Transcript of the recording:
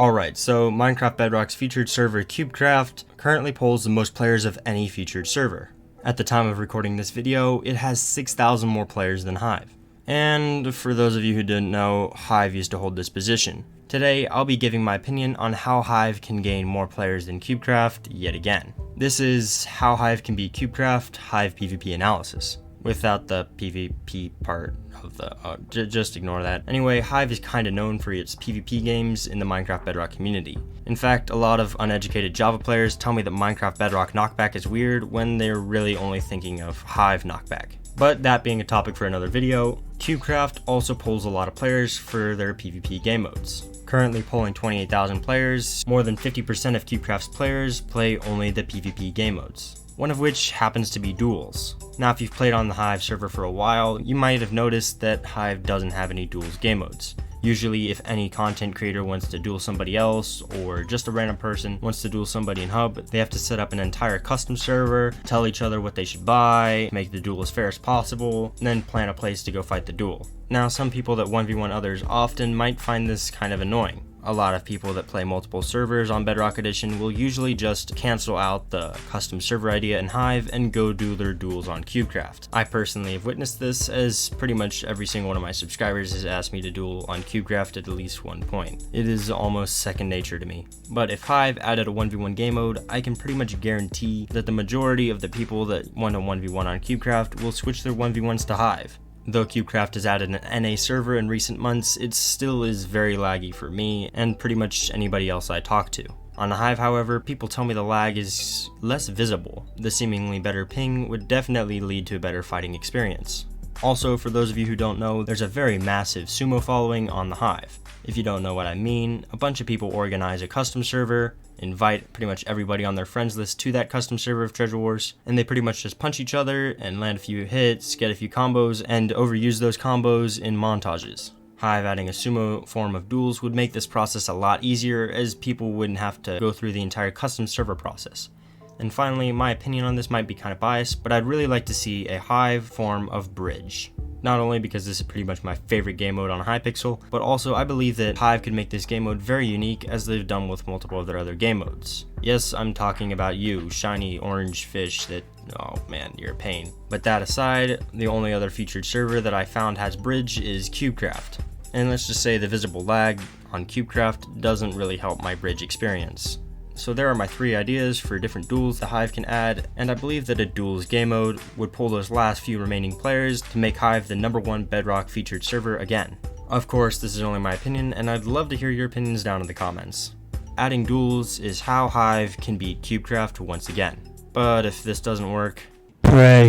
Alright, so Minecraft Bedrock's featured server CubeCraft currently polls the most players of any featured server. At the time of recording this video, it has 6,000 more players than Hive. And for those of you who didn't know, Hive used to hold this position. Today, I'll be giving my opinion on how Hive can gain more players than CubeCraft yet again. This is how Hive can beat CubeCraft Hive PvP analysis. Without the PvP part of the, just ignore that. Anyway, Hive is kinda known for its PvP games in the Minecraft Bedrock community. In fact, a lot of uneducated Java players tell me that Minecraft Bedrock knockback is weird when they're really only thinking of Hive knockback. But that being a topic for another video, CubeCraft also polls a lot of players for their PvP game modes. Currently polling 28,000 players, more than 50% of CubeCraft's players play only the PvP game modes, one of which happens to be Duels. Now if you've played on the Hive server for a while, you might have noticed that Hive doesn't have any Duels game modes. Usually if any content creator wants to duel somebody else, or just a random person wants to duel somebody in Hub, they have to set up an entire custom server, tell each other what they should buy, make the duel as fair as possible, and then plan a place to go fight the duel. Now some people that 1v1 others often might find this kind of annoying. A lot of people that play multiple servers on Bedrock Edition will usually just cancel out the custom server idea in Hive and go do their duels on CubeCraft. I personally have witnessed this, as pretty much every single one of my subscribers has asked me to duel on CubeCraft at least one point. It is almost second nature to me. But if Hive added a 1v1 game mode, I can pretty much guarantee that the majority of the people that want a 1v1 on CubeCraft will switch their 1v1s to Hive. Though CubeCraft has added an NA server in recent months, it still is very laggy for me and pretty much anybody else I talk to. On Hive, however, people tell me the lag is less visible. The seemingly better ping would definitely lead to a better fighting experience. Also, for those of you who don't know, there's a very massive Sumo following on the Hive. If you don't know what I mean, a bunch of people organize a custom server, invite pretty much everybody on their friends list to that custom server of Treasure Wars, and they pretty much just punch each other and land a few hits, get a few combos, and overuse those combos in montages. Hive adding a Sumo form of duels would make this process a lot easier, as people wouldn't have to go through the entire custom server process. And finally, my opinion on this might be kind of biased, but I'd really like to see a Hive form of bridge. Not only because this is pretty much my favorite game mode on Hypixel, but also I believe that Hive could make this game mode very unique, as they've done with multiple of their other game modes. Yes, I'm talking about you, shiny orange fish that, oh man, you're a pain. But that aside, the only other featured server that I found has bridge is CubeCraft. And let's just say the visible lag on CubeCraft doesn't really help my bridge experience. So there are my 3 ideas for different duels the Hive can add, and I believe that a duels game mode would pull those last few remaining players to make Hive the #1 Bedrock featured server again. Of course, this is only my opinion, and I'd love to hear your opinions down in the comments. Adding duels is how Hive can beat CubeCraft once again. But if this doesn't work, pray.